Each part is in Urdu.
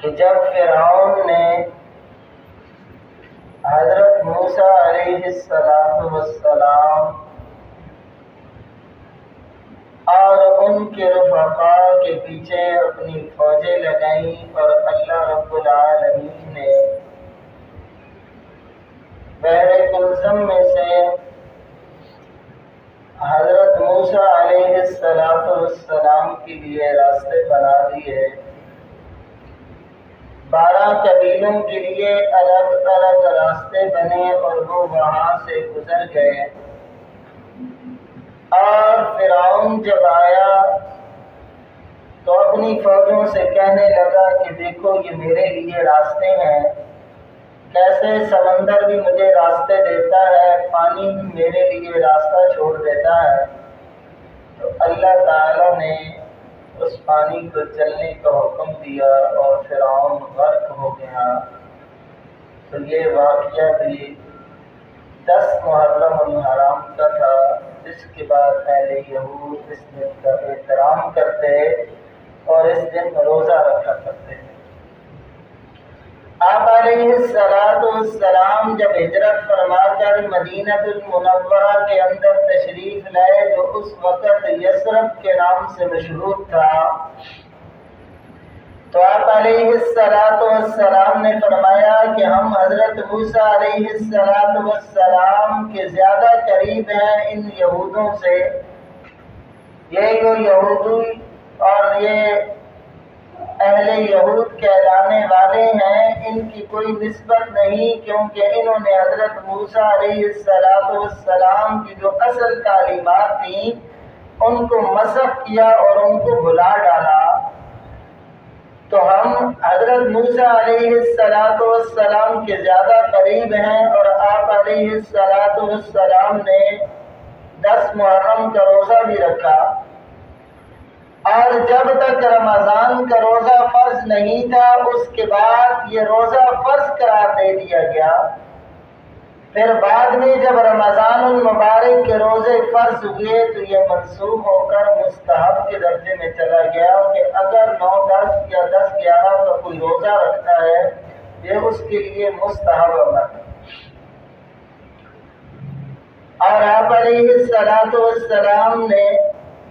کہ جب فرعون نے حضرت موسیٰ علیہ السلام اور ان کے رفقاء کے پیچھے اپنی فوجیں لگائیں اور اللہ رب العالمین نے بحر کلثم میں سے حضرت موسیٰ علیہ السلام کے لیے راستے بنا دیے، 12 قبیلوں کے لیے الگ الگ راستے بنے اور وہ وہاں سے گزر گئے۔ اور فرعون جب آیا تو اپنی فوجوں سے کہنے لگا کہ دیکھو یہ میرے لیے راستے ہیں، کیسے سمندر بھی مجھے راستے دیتا ہے، پانی بھی میرے لیے راستہ چھوڑ دیتا ہے۔ تو اللہ تعالیٰ نے اس پانی کو چلنے کا حکم دیا اور فرعون غرق ہو گیا۔ تو یہ واقعہ بھی 10 محرم الحرام کا تھا، جس کے بعد اہل یہود اس دن کا احترام کرتے اور اس دن روزہ رکھا کرتے۔ آپ علیہ السلام جب ہجرت فرما کر مدینہ المنورہ کے اندر تشریف لائے جو اس وقت یثرب کے نام سے مشہور تھا، تو آپ علیہ السلام نے فرمایا کہ ہم حضرت موسیٰ علیہ السلام کے زیادہ قریب ہیں ان یہودوں سے۔ یہ جو یہودی اور یہ اہل یہود کہلانے والے ہیں، ان کی کوئی نسبت نہیں، کیونکہ انہوں نے حضرت موسیٰ علیہ السلام کی جو اصل تعلیمات تھیں ان کو مسخ کیا اور ان کو بھلا ڈالا۔ تو ہم حضرت موسیٰ علیہ السلام کے زیادہ قریب ہیں، اور آپ علیہ السلام نے 10 محرم کا روزہ بھی رکھا، اور جب تک رمضان کا روزہ فرض نہیں تھا اس کے بعد یہ روزہ فرض قرار دے دیا گیا۔ پھر بعد میں جب رمضان المبارک کے روزے فرض ہوئے تو یہ منسوخ ہو کر مستحب کے درجے میں چلا گیا کہ اگر 9، 10 یا 10، 11 کا کوئی روزہ رکھتا ہے یہ اس کے لیے مستحب عمل ہے۔ اور آپ علیہ السلام نے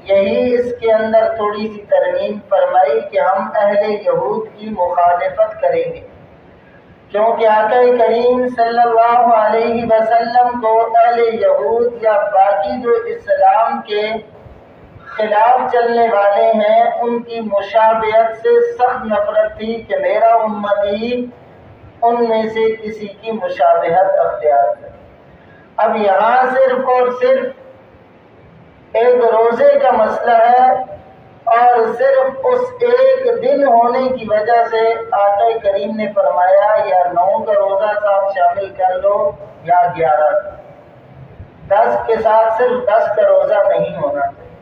یہی اس کے اندر تھوڑی سی ترمیم فرمائی کہ ہم اہل یہود کی مخالفت کریں گے، کیونکہ آقا کریم صلی اللہ علیہ وسلم کو اہل یہود یا باقی جو اسلام کے خلاف چلنے والے ہیں ان کی مشابہت سے سخت نفرت تھی کہ میرا امتی ان میں سے کسی کی مشابہت اختیار کرے۔ اب یہاں صرف اور صرف ایک روزے کا مسئلہ ہے، اور صرف اس ایک دن ہونے کی وجہ سے آقا کریم نے فرمایا یا 9 کا روزہ ساتھ شامل کر لو یا 11 کا، 10 کے ساتھ صرف 10 کا روزہ نہیں ہونا چاہیے۔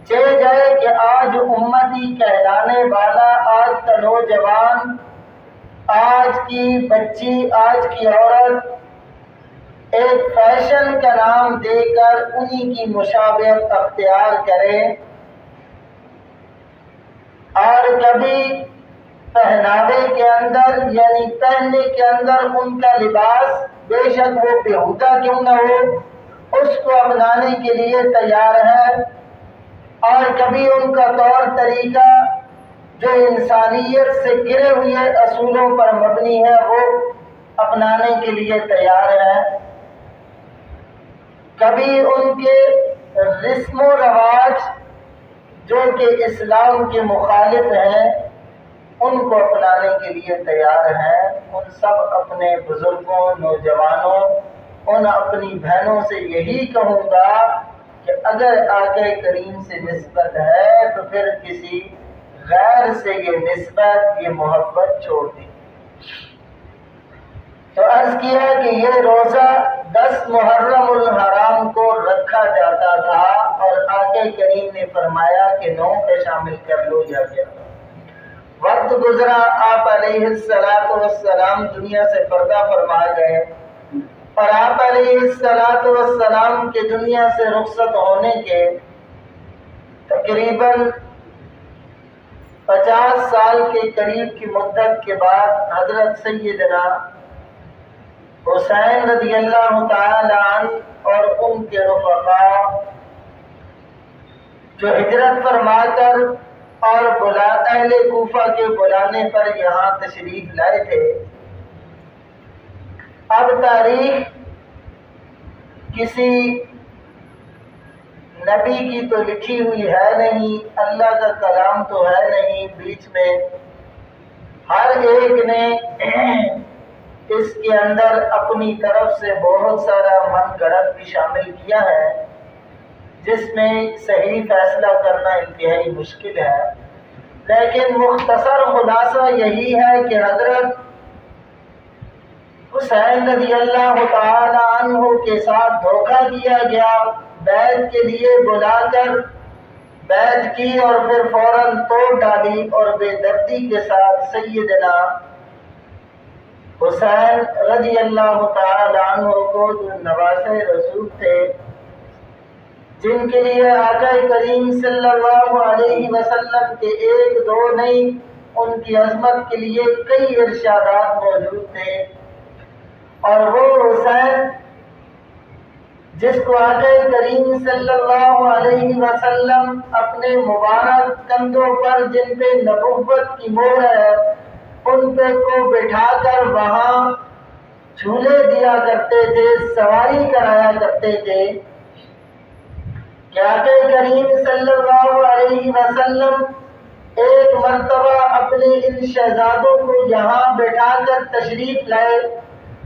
چاہے جائے کہ آج امتی کہلانے والا، آج کا نوجوان، آج کی بچی، آج کی عورت ایک فیشن کا نام دے کر انہی کی مشابہت اختیار کرے، اور کبھی پہناوے کے اندر یعنی پہننے کے اندر ان کا لباس بے شک وہ بیہودہ کیوں نہ ہو اس کو اپنانے کے لیے تیار ہے، اور کبھی ان کا طور طریقہ جو انسانیت سے گرے ہوئے اصولوں پر مبنی ہے وہ اپنانے کے لیے تیار ہے، کبھی ان کے رسم و رواج جو کہ اسلام کے مخالف ہیں ان کو اپنانے کے لیے تیار ہیں۔ ان سب اپنے بزرگوں، نوجوانوں، ان اپنی بہنوں سے یہی کہوں گا کہ اگر آقا کریم سے نسبت ہے تو پھر کسی غیر سے یہ نسبت، یہ محبت چھوڑ دی۔ تو عرض کیا کہ یہ روزہ 10 محرم الحرام کو رکھا جاتا تھا، اور آقا کریم نے فرمایا کہ 9 پہ شامل کر لو یا 11۔ وقت گزرا، آپ علیہ السلام دنیا سے پردہ فرما گئے، اور آپ علیہ السلام کے دنیا سے رخصت ہونے کے تقریباً 50 سال کے قریب کی مدت کے بعد حضرت سیدنا حسین رضی اللہ تعالی عنہ اور ان کے رفقا جو ہجرت فرما کر اور اہل کوفہ کے بلانے پر یہاں تشریف لائے تھے. اب تاریخ کسی نبی کی تو لکھی ہوئی ہے نہیں، اللہ کا کلام تو ہے نہیں بیچ میں. ہر ایک نے اس کے اندر اپنی طرف سے بہت سارا من گڑت بھی شامل کیا ہے، جس میں صحیح فیصلہ کرنا انتہائی مشکل ہے. لیکن مختصر خلاصہ یہی ہے کہ حضرت حسین رضی اللہ تعالی عنہ کے ساتھ دھوکہ کیا گیا. بیعت کے لیے بلا کر بیعت کی اور پھر فوراً توڑ ڈالی اور بے دردی کے ساتھ سیدنا حسین رضی اللہ تعالی عنہ کو جو نواسے رسول تھے، جن کے لیے آقا کریم صلی اللہ علیہ وسلم کے ایک دو نہیں، ان کی عظمت کے لیے کئی ارشادات موجود تھے. اور وہ حسین جس کو آقا کریم صلی اللہ علیہ وسلم اپنے مبارک کندھوں پر جن پہ نبوت کی مہر ہے، ان پہ کو بٹھا کر وہاں جھولے دیا کرتے تھے، سواری کرایا کرتے تھے. کہ آقا کریم صلی اللہ علیہ وسلم ایک مرتبہ اپنے ان شہزادوں کو یہاں بٹھا کر تشریف لائے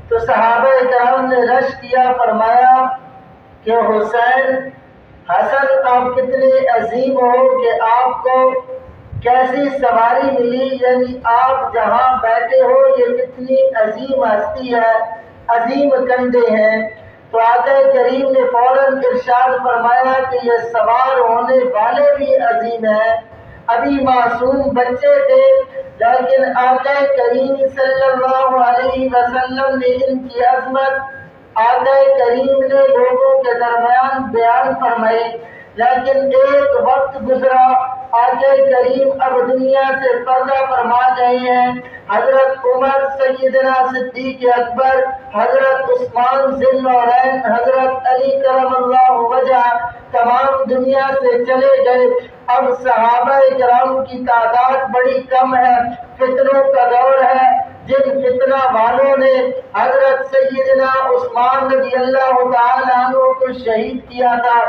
تو صحابہ کرام نے رش کیا، فرمایا کہ حسین حسن آپ کتنے عظیم ہو کہ آپ کو کیسی سواری ملی، یعنی آپ جہاں بیٹھے ہو یہ کتنی عظیم ہستی ہے، عظیم کندھے ہیں. تو آقا کریم نے فوراً ارشاد فرمایا کہ یہ سوار ہونے والے بھی عظیم ہیں. ابھی معصوم بچے تھے، لیکن آقا کریم صلی اللہ علیہ وسلم نے ان کی عظمت آقا کریم نے لوگوں کے درمیان بیان فرمائی. لیکن ایک وقت گزرا، آقا کریم اب دنیا سے پردہ فرما گئے ہیں. حضرت عمر، سیدنا صدیق اکبر، حضرت عثمان ذی النورین، حضرت علی کرم اللہ وجہ تمام دنیا سے چلے گئے. اب صحابہ کرام کی تعداد بڑی کم ہے، فتنوں کا دور ہے. جن فتنہ والوں نے حضرت سیدنا عثمان رضی اللہ تعالی عنہ کو شہید کیا تھا،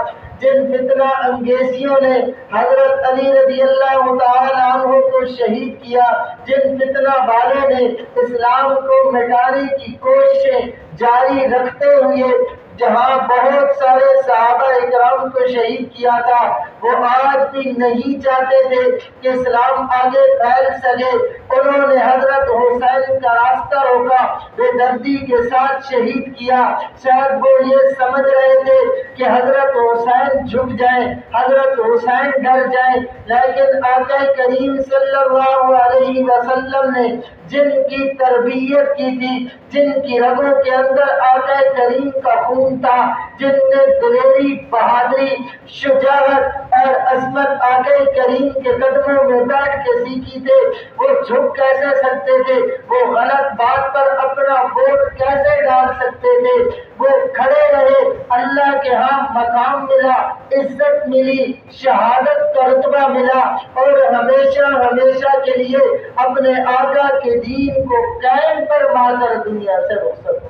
جن فتنہ انگیزیوں نے حضرت علی رضی اللہ تعالی عنہ کو شہید کیا، جن فتنہ والوں نے اسلام کو مٹانے کی کوششیں جاری رکھتے ہوئے جہاں بہت سارے صحابہ اکرام کو شہید کیا تھا، وہ آج بھی نہیں چاہتے تھے کہ اسلام آگے پھیل سکے. انہوں نے حضرت حسین کا راستہ روکا، بے دردی کے ساتھ شہید کیا. شاید وہ یہ سمجھ رہے تھے کہ حضرت حسین جھک جائیں، حضرت حسین ڈر جائیں. لیکن آقا کریم صلی اللہ علیہ وسلم نے جن کی تربیت کی تھی، جن کی رگوں کے اندر آقا کریم کا خون تھا، جن نے دلیری، بہادری، شجاعت اور عظمت آقا کریم کے قدموں میں بیٹھ کے سیکھی تھے، وہ جھک کیسے سکتے تھے؟ وہ غلط بات پر اپنا ووٹ کیسے ڈال سکتے تھے؟ وہ کھڑے رہے، اللہ کے ہاں مقام ملا، عزت ملی، شہادت کا رتبہ ملا، اور ہمیشہ ہمیشہ کے لیے اپنے آقا کے دین کو قائم فرما کر دنیا سے رخصت.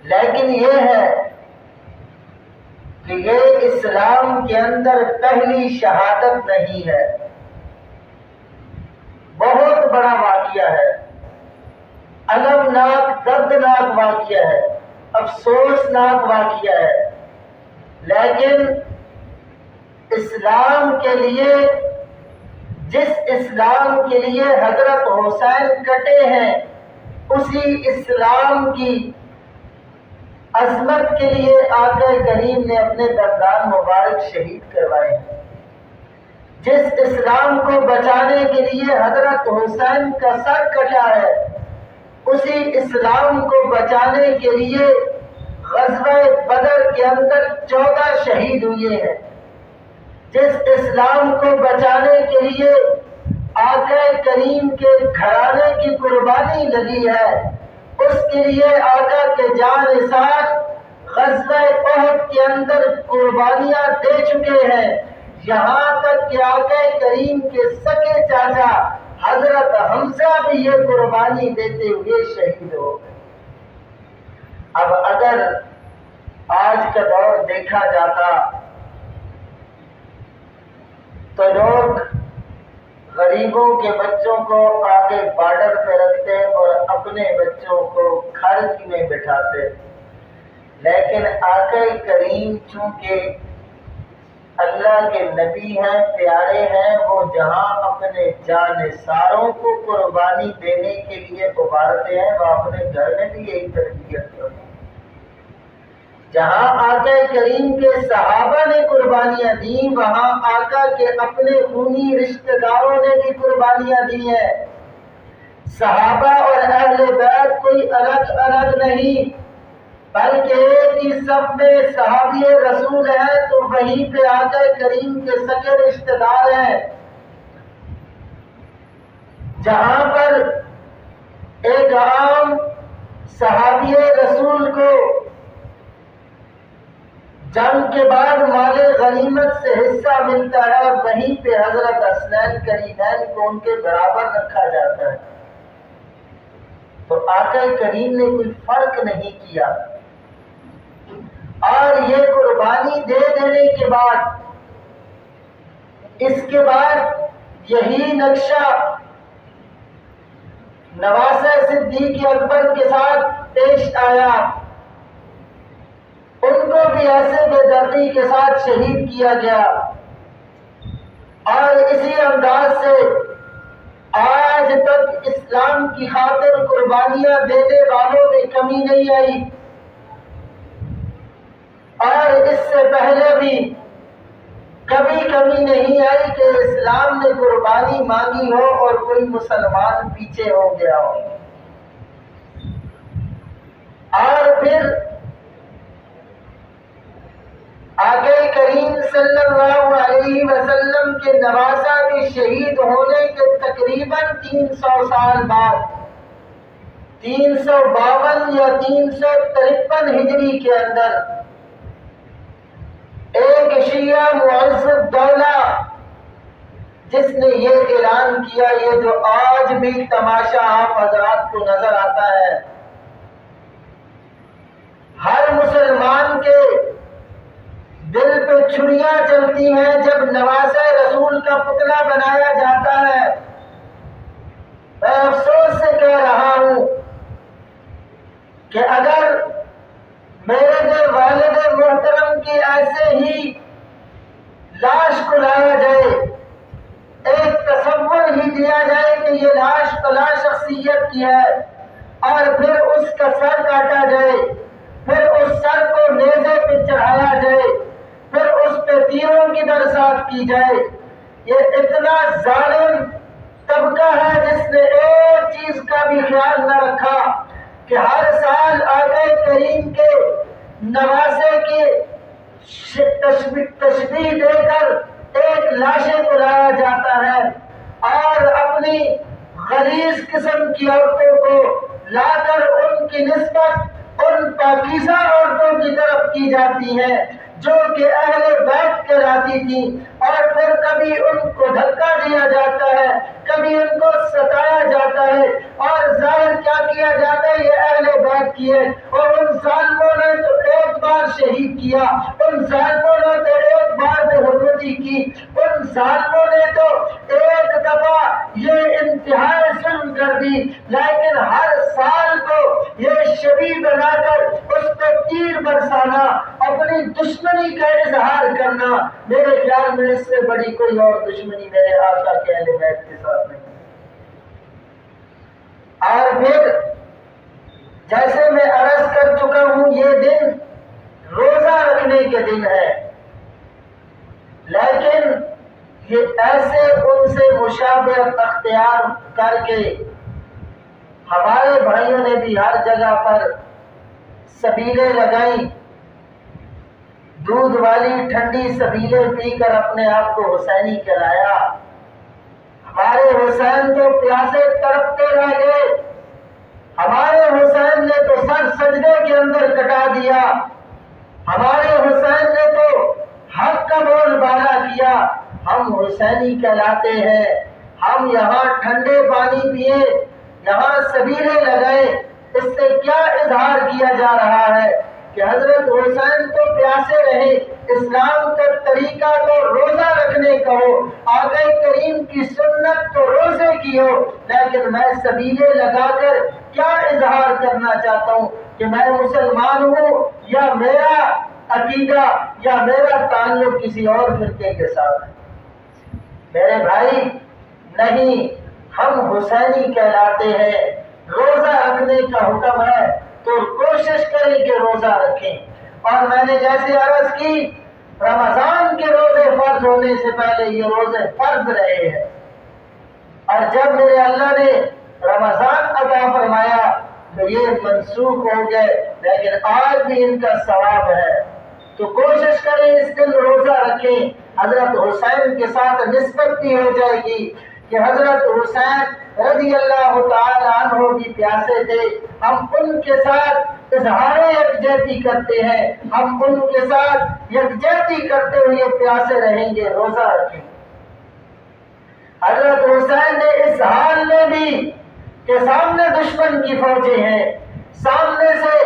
لیکن یہ ہے کہ یہ اسلام کے اندر پہلی شہادت نہیں ہے، بہت بڑا واقعہ ہے، المناک، دردناک واقعہ ہے، افسوسناک واقعہ ہے. لیکن اسلام کے لیے، جس اسلام کے لیے حضرت حسین کٹے ہیں، اسی اسلام کی عظمت کے لیے آقا کریم نے اپنے دندان مبارک شہید کروائے ہیں. جس اسلام کو بچانے کے لیے حضرت حسین کا سر کٹا ہے، اسی اسلام کو بچانے کے لیے غزوہ بدر کے اندر 14 شہید ہوئے ہیں. جس اسلام کو بچانے کے لیے آقا کریم کے گھرانے کی قربانی لگی ہے، اس کے لیے آقا کے جان نثار غزوہ احد کے اندر قربانیاں دے چکے ہیں، یہاں تک کہ آقا کریم کے سگے چاچا حضرت حمزہ بھی یہ قربانی دیتے ہوئے شہید ہو گئے۔ اب اگر آج کا دور دیکھا جاتا تو لوگ غریبوں کے بچوں کو آگے بارڈر پہ رکھتے اور اپنے بچوں کو خرچ میں بٹھاتے، لیکن آقا کریم چونکہ اللہ کے نبی ہیں، پیارے ہیں، وہ جہاں اپنے جانثاروں کو قربانی دینے کے لیے ابھارتے ہیں، وہ اپنے گھر میں بھی یہی تربیت کرتے ہیں۔ جہاں آقا کریم کے صحابہ نے قربانیاں دی، وہاں آقا کے اپنے خونی رشتہ داروں نے بھی قربانیاں دی ہیں۔ صحابہ اور اہل بیت کوئی الگ الگ نہیں، بلکہ ایک ہی صف میں صحابی رسول ہیں، تو وہیں پہ آقا کریم کے سگے رشتہ دار ہیں۔ جہاں پر ایک عام صحابی رسول کو جنگ کے بعد مال غنیمت سے حصہ ملتا ہے، وہیں پہ حضرت حسنین کریمین کو ان کے برابر رکھا جاتا ہے۔ تو آقا کریم نے کوئی فرق نہیں کیا، اور یہ قربانی دے دینے کے بعد اس کے بعد یہی نقشہ نواسہ صدیق اکبر کے ساتھ پیش آیا، ان کو بھی ایسے بے دردی کے ساتھ شہید کیا گیا، اور اسی انداز سے آج تک اسلام کی خاطر قربانیاں دینے والوں میں کمی نہیں آئی، اور اس سے پہلے بھی کبھی کمی نہیں آئی کہ اسلام نے قربانی مانگی ہو اور کوئی مسلمان پیچھے ہو گیا ہو۔ اور پھر آقا کریم صلی اللہ علیہ وسلم کے نواسہ کے شہید ہونے کے تقریباً 300 سال بعد 352 یا 353 ہجری کے اندر ایک شیعہ معذب دولہ جس نے یہ اعلان کیا، یہ جو آج بھی تماشا آپ حضرات کو نظر آتا ہے، ہر مسلمان کے دل پہ چھریاں چلتی ہیں جب نواسہ رسول کا پتلا بنایا جاتا ہے۔ میں افسوس سے کہہ رہا ہوں کہ اگر میرے والد محترم کی ایسے ہی لاش کو لایا جائے، ایک تصور ہی دیا جائے کہ یہ لاش فلاں شخصیت کی ہے، اور پھر اس کا سر کاٹا جائے، پھر اس سر کو نیزے پہ چڑھایا جائے، پھر اس پہ تیروں کی برسات کی جائے، یہ اتنا ظالم طبقہ ہے جس نے ایک چیز کا بھی خیال نہ رکھا کہ ہر سال آقا کریم کے نواسے کی تشبیہ دے کر ایک لاشیں کو لایا جاتا ہے، اور اپنی غلیظ قسم کی عورتوں کو لا کر ان کی نسبت ان پاکیزہ عورتوں کی طرف کی جاتی ہے جو کہ اہل بیت کہلاتی تھی، اور پھر کبھی ان کو دھکا دیا جاتا ہے، کبھی ان کو ستایا جاتا ہے، اور ظاہر کیا کیا جاتا ہے یہ اہل بیت کی ہے، اور ان ظالموں نے تو ایک بار شہید کیا، ان ظالموں نے تو ایک بار بے حرمتی کی، ان ظالموں نے تو ایک دفعہ یہ انتہائی ظلم کر دی، لیکن ہر سال کو یہ شبیہ بنا کر اس پہ تیر برسانا، اپنی دشمنی کا اظہار کرنا، میرے خیال میں اس سے بڑی کوئی اور دشمنی میرے آقا کے اہل بیت کے ساتھ نہیں۔ اور پھر جیسے میں عرض کر چکا ہوں، یہ دن روزہ رکھنے کے دن ہے، لیکن یہ ایسے ان سے مشابہت اختیار کر کے ہمارے بھائیوں نے بھی ہر جگہ پر سبیلیں لگائیں دودھ والی ٹھنڈی سبیلیں پی کر اپنے آپ کو حسینی کہلایا۔ ہمارے حسین تو پیاسے تڑپتے رہ گئے، ہمارے حسین نے تو سر سجدے کے اندر کٹا دیا، ہمارے حسین نے تو حق کا بول بالا کیا۔ ہم حسینی کہلاتے ہیں، ہم یہاں ٹھنڈے پانی پیے، یہاں سبیلیں لگائے، اس سے کیا اظہار کیا جا رہا ہے کہ حضرت حسین تو پیاسے رہے۔ اسلام کا طریقہ تو روزہ رکھنے کا ہو، آقا کریم کی سنت تو روزے کی ہو، لیکن میں سبیلیں لگا کر کیا اظہار کرنا چاہتا ہوں کہ میں مسلمان ہوں، یا میرا عقیدہ یا میرا تعلق کسی اور فرقے کے ساتھ ہے۔ میرے بھائی نہیں، ہم حسینی کہلاتے ہیں۔ روزہ رکھنے کا حکم ہے تو کوشش کریں کہ روزہ رکھیں، اور میں نے جیسے عرض کی رمضان کے روزے فرض ہونے سے پہلے یہ روزے فرض رہے ہیں، اور جب میرے اللہ نے رمضان عطا فرمایا تو یہ منسوخ ہو گئے، لیکن آج بھی ان کا ثواب ہے۔ تو کوشش کریں اس دن روزہ رکھیں۔ حضرت حسین کے ساتھ نسبت بھی ہو جائے گی کہ حضرت حسین رضی اللہ تعالی عنہ بھی پیاسے تھے، ہم ان کے ساتھ اظہار یکجہتی کرتے ہیں، ہم ان کے ساتھ یکجہتی کرتے ہوئے پیاسے رہیں گے، روزہ رکھیں۔ حضرت حسین نے اس حال میں بھی کہ سامنے دشمن کی فوجیں ہیں، سامنے سے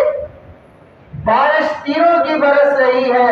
بارش تیروں کی برس رہی ہے،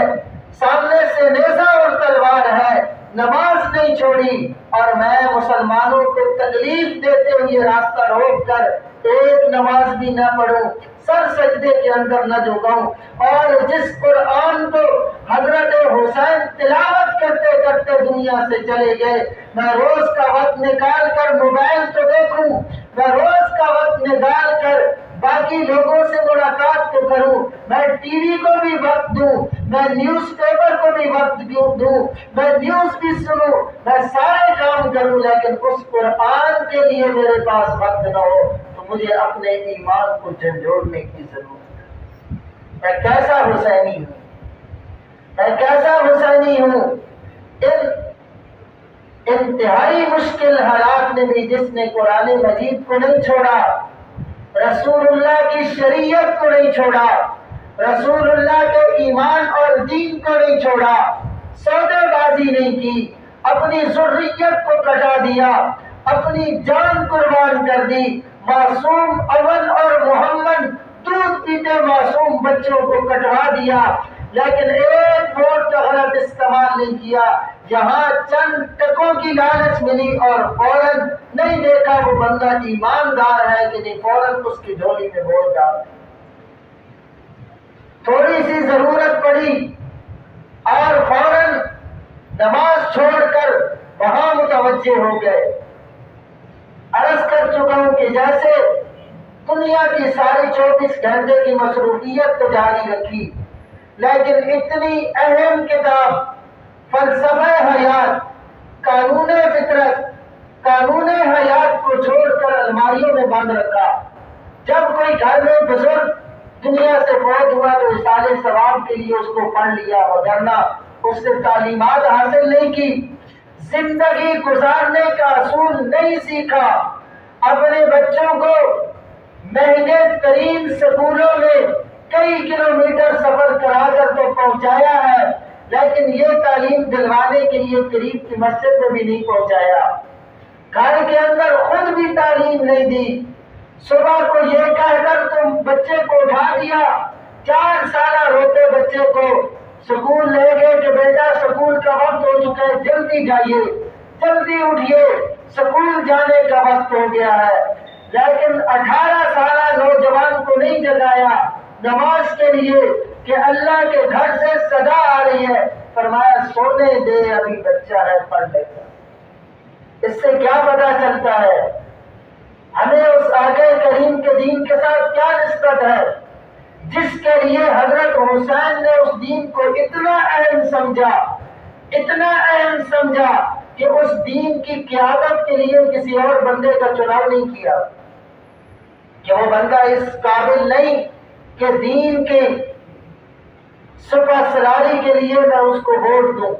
سامنے سے نیزہ اور تلوار ہے، نماز نہیں چھوڑی، اور میں مسلمانوں کو تکلیف دیتے ہوئے راستہ روک کر ایک نماز بھی نہ پڑھوں، سر سجدے کے اندر نہ جھکاؤں، اور جس قرآن کو حضرت حسین تلاوت کرتے کرتے دنیا سے چلے گئے، میں روز کا وقت نکال کر موبائل تو دیکھوں، میں روز کا وقت نکال کر باقی لوگوں سے ملاقات تو کروں، میں ٹی وی کو بھی وقت دوں، میں نیوز پیپر کو بھی وقت دوں، میں نیوز بھی سنوں، میں سارے کام کروں، لیکن اس قرآن کے لیے میرے پاس وقت نہ ہو تو مجھے اپنے ایمان کو جھنجھوڑنے کی ضرورت ہے۔ میں کیسا حسینی ہوں، میں کیسا حسینی ہوں۔ ان انتہائی مشکل حالات میں بھی جس نے قرآن مجید کو نہیں چھوڑا، رسول اللہ کی شریعت کو نہیں چھوڑا، رسول اللہ کے ایمان اور دین کو نہیں چھوڑا، سودے بازی نہیں کی، اپنی ذریت کو کٹا دیا، اپنی جان قربان کر دی، معصوم اول اور محمد دودھ پیتے معصوم بچوں کو کٹوا دیا، لیکن ایک ووٹ کا غلط استعمال نہیں کیا۔ جہاں چند ٹکوں کی لالچ ملی اور فوراً نہیں دیکھا وہ بندہ ایماندار ہے کہ نہیں، فوراً اس کی جھولی میں ووٹ ڈال۔ تھوڑی سی ضرورت پڑی اور فوراً نماز چھوڑ کر وہاں متوجہ ہو گئے۔ عرض کر چکا ہوں کہ جیسے دنیا کی ساری 24 گھنٹے کی مصروفیت تو جاری رکھی، لیکن اتنی اہم کتاب فلسفہ حیات، قانون فطرت، قانون حیات کو چھوڑ کر الماریوں میں بند رکھا۔ جب کوئی گھر میں بزرگ دنیا سے فوت ہوا تو اصالِ ثواب کے لیے اس کو پڑھ لیا، وگرنہ اس سے تعلیمات حاصل نہیں کی، زندگی گزارنے کا اصول نہیں سیکھا، اپنے بچوں کو مہنگے ترین سکولوں میں کئی کلومیٹر سفر کرا کر تو پہنچایا ہے، لیکن یہ تعلیم دلوانے کے لیے قریب کی مسجد میں بھی نہیں پہنچایا، گھر کے اندر خود بھی تعلیم نہیں دی۔ صبح کو یہ کہہ کر تم بچے کو اٹھا دیا، 4 سالہ روتے بچے کو سکول لے گئے کہ بیٹا سکول کا وقت ہو چکا ہے، جلدی جائیے، جلدی اٹھیے، سکول جانے کا وقت ہو گیا ہے، لیکن 18 سالہ نوجوان کو نہیں جگایا نماز کے لیے کہ اللہ کے گھر سے صدا آ رہی ہے، فرمایا سونے دے ابھی بچہ ہے پڑھ لے گا۔ اس سے کیا پتہ چلتا ہے ہمیں اس آقا کریم کے دین کے ساتھ کیا نسبت ہے، جس کے لیے حضرت حسین نے اس دین کو اتنا اہم سمجھا، اتنا اہم سمجھا کہ اس دین کی قیادت کے لیے کسی اور بندے کا چناؤ نہیں کیا، کہ وہ بندہ اس قابل نہیں کہ دین کے سپہ سلاری کے لیے میں اس کو ووٹ دوں۔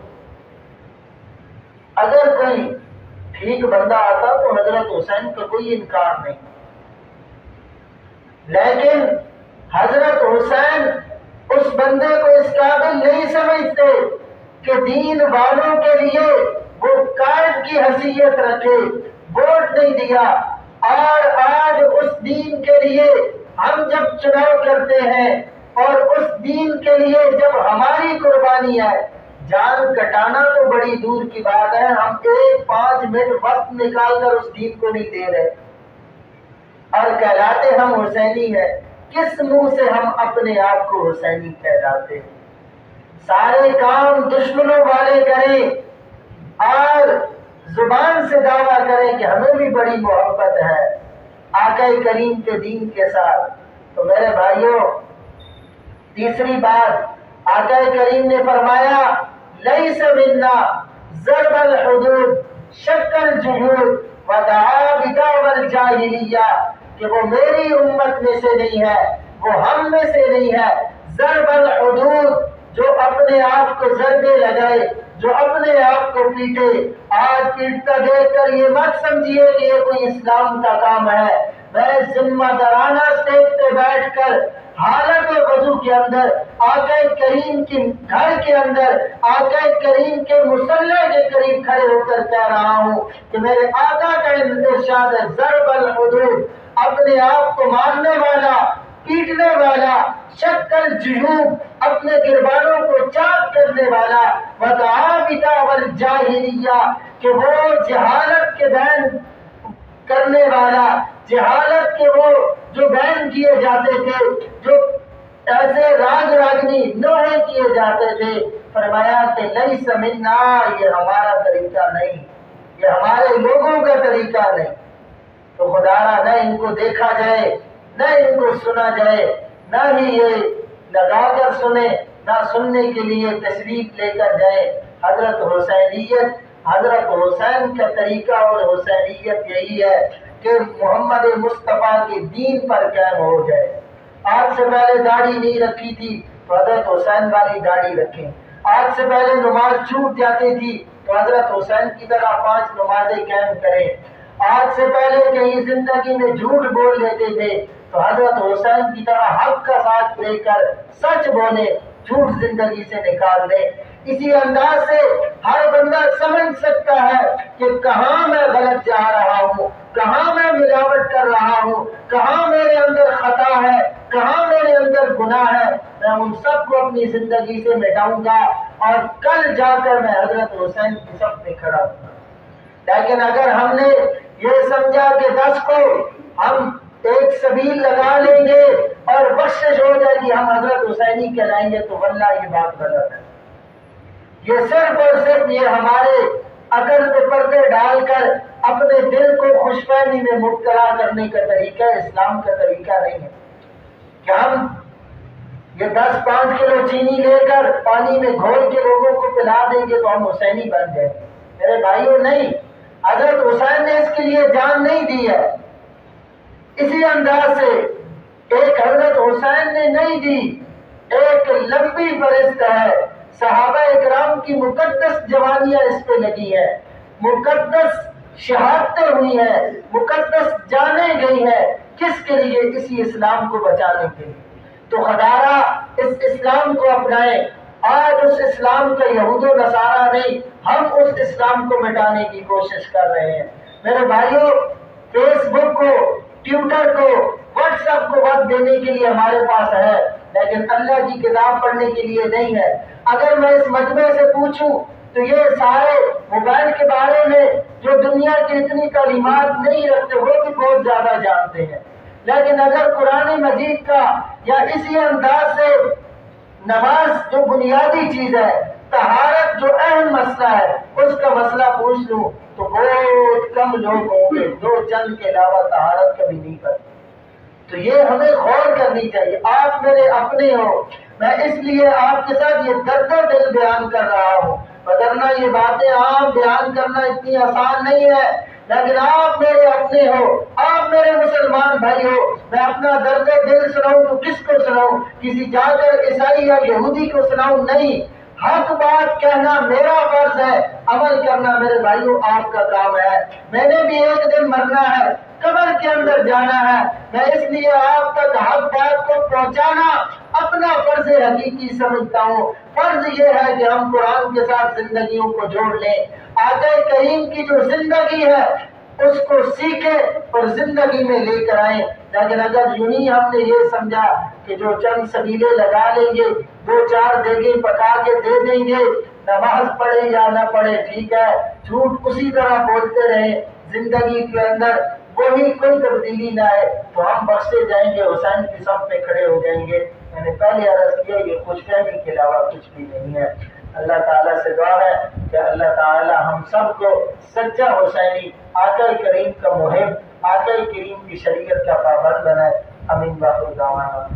اگر کوئی ٹھیک بندہ آتا تو حضرت حسین کا کوئی انکار نہیں، لیکن حضرت حسین اس بندے کو اس قابل نہیں سمجھتے کہ دین والوں کے لیے وہ قائد کی حیثیت رکھے، ووٹ نہیں دیا۔ اور آج اس دین کے لیے ہم جب چناؤ کرتے ہیں اور اس دین کے لیے جب ہماری قربانی ہے، جان کٹانا تو بڑی دور کی بات ہے، ہم 5 منٹ وقت نکال کر اس دین کو نہیں دے رہے اور کہلاتے ہم حسینی ہیں۔ کس منہ سے ہم اپنے آپ کو حسینی کہلاتے ہیں؟ سارے کام دشمنوں والے کریں اور زبان سے دعویٰ کریں کہ ہمیں بھی بڑی محبت ہے آقا کریم کے دین کے ساتھ۔ تو میرے بھائیوں، تیسری بات آقا کریم نے فرمایا لیس منا ضرب الحدود شق الجحود ودعا بدعوى الجاہلیہ، کہ وہ میری امت میں سے نہیں ہے، وہ ہم میں سے نہیں ہے۔ ضرب الحدود، جو اپنے آپ کو ضربے لگائے، جو اپنے آپ کو پیٹے۔ آج پیٹتا دیکھ کر یہ مت سمجھیے کہ یہ کوئی اسلام کا کام ہے۔ میں ذمہ دارانہ اسٹیج پہ بیٹھ کر حالت وضو کے اندر آقا کریم کے گھر کے اندر آقا کریم کے مصلی کے قریب کھڑے ہو کر کہہ رہا ہوں کہ میرے آقا کا ارشاد ہے ضرب الحدود، اپنے آپ کو مارنے والا، پیٹنے والا، شق الجحود، اپنے گربانوں کو چاک کرنے والا، ودعا بدعوى الجاہلیہ، کہ وہ جہالت کے بین کرنے والا، جہالت کے وہ جو بین کیے جاتے تھے، جو ایسے راگ راگنی نوحے کیے جاتے تھے، فرمایا کہ لیس منا، یہ ہمارا طریقہ نہیں، یہ ہمارے لوگوں کا طریقہ نہیں۔ تو خدایا نہ ان کو دیکھا جائے، نہ ان کو سنا جائے، نہ ہی یہ لگا کر سنے، نہ سننے کے لیے تشریف لے کر جائے۔ حضرت حسینیت، حضرت حسین کا طریقہ اور حسینیت یہی ہے کہ محمد مصطفیٰ کے دین پر قائم ہو جائے۔ آج سے پہلے داڑھی نہیں رکھی تھی تو حضرت حسین والی داڑھی رکھیں۔ آج سے پہلے نماز چھوٹ جاتی تھی تو حضرت حسین کی طرح 5 نمازیں قائم کریں۔ آج سے پہلے کہیں زندگی میں جھوٹ بول لیتے تھے تو حضرت حسین کی طرح حق کا ساتھ لے کر سچ بولے، جھوٹ زندگی سے نکال دیں۔ اسی انداز سے ہر بندہ سمجھ سکتا ہے کہ کہاں میں غلط جا رہا ہوں، کہاں میں ملاوٹ کر رہا ہوں، کہاں میرے اندر خطا ہے، کہاں میرے اندر گناہ ہے۔ میں ان سب کو اپنی زندگی سے مٹاؤں گا اور کل جا کر میں حضرت حسین کی صف میں کھڑا ہوں۔ لیکن اگر ہم نے یہ سمجھا کہ 10 کو ہم ایک سبیل لگا لیں گے اور بخشش ہو جائے گی، ہم حضرت حسینی کہلائیں گے، تو واللہ یہ بات غلط ہے۔ یہ صرف اور صرف یہ ہمارے عقل پہ پردے ڈال کر اپنے دل کو خوش فہمی میں مبتلا کرنے کا طریقہ اسلام کا طریقہ نہیں ہے کہ ہم یہ 10-5 کلو چینی لے کر پانی میں گھول کے لوگوں کو پلا دیں گے تو ہم حسینی بن جائیں گے۔ میرے بھائیوں، نہیں، حضرت حسین نے اس کے لیے جان نہیں دی ہے۔ اسی انداز سے ایک حضرت حسین نے نہیں دی، ایک لمبی فہرست ہے، صحابہ اکرام کی مقدس جوانیاں اس پہ لگی ہیں، مقدس شہادتیں ہوئی ہیں، مقدس جانیں گئی ہیں، کس کے لیے؟ اسی اسلام کو بچانے کے لیے۔ تو خدارہ اس اسلام کو اپنائیں۔ آج اس اسلام کا یہود و نصارہ نہیں، ہم اس اسلام کو مٹانے کی کوشش کر رہے ہیں۔ میرے بھائیوں، فیس بک کو، ٹویٹر کو، واٹس ایپ کو وقت دینے کے لیے ہمارے پاس ہے، لیکن اللہ کی کتاب پڑھنے کے لیے نہیں ہے۔ اگر میں اس مجمع سے پوچھوں تو یہ سارے موبائل کے بارے میں جو دنیا کی اتنی تعلیمات نہیں رکھتے وہ بھی بہت زیادہ جانتے ہیں، لیکن اگر قرآن مجید کا یا اسی انداز سے نماز جو بنیادی چیز ہے، طہارت جو اہم مسئلہ ہے، اس کا مسئلہ پوچھ لوں تو بہت کم لوگ ہوں گے جو چند کے علاوہ طہارت کبھی نہیں کرتے۔ تو یہ ہمیں غور کرنی چاہیے۔ آپ میرے اپنے ہو، میں اس لیے آپ کے ساتھ یہ درد دل بیان کر رہا ہوں، وگرنہ یہ باتیں عام بیان کرنا اتنی آسان نہیں ہے، لیکن آپ میرے اپنے اپنے ہو، آپ میرے مسلمان بھائی ہو، میں اپنا درد دل سناؤں تو کس کو سناؤں؟ کسی جاگر عیسائی یا یہودی کو سناؤں؟ نہیں، حق بات کہنا میرا فرض ہے، عمل کرنا میرے بھائیوں آپ کا کام ہے۔ میں نے بھی ایک دن مرنا ہے، قبر کے اندر جانا ہے، میں اس لیے آپ تک حق بات کو پہنچانا اپنا فرض حقیقی سمجھتا ہوں۔ فرض یہ ہے کہ ہم قرآن کے ساتھ زندگیوں کو جوڑ لیں، آقا کریم کی جو زندگی ہے اس کو سیکھیں اور زندگی میں لے کر آئیں۔ لیکن اگر یوں ہی ہم نے یہ سمجھا کہ جو چند سبیلے لگا لیں گے، دو چار دیگیں پکا کے دے دیں گے، نماز پڑھے یا نہ پڑھے ٹھیک ہے، جھوٹ اسی طرح بولتے رہیں، زندگی کے اندر کوئی تبدیلی نہ آئے تو ہم بخشے جائیں گے، حسین کی صف میں کھڑے ہو جائیں گے۔ میں نے پہلے عرض کیا یہ خوش فہمی کے علاوہ کچھ بھی نہیں ہے۔ اللہ تعالیٰ سے دعا ہے کہ اللہ تعالیٰ ہم سب کو سچا حسینی، آقا کریم کا محب، آقا کریم کی شریعت کا پابند بنائے۔ آمین۔ باقی دعوانا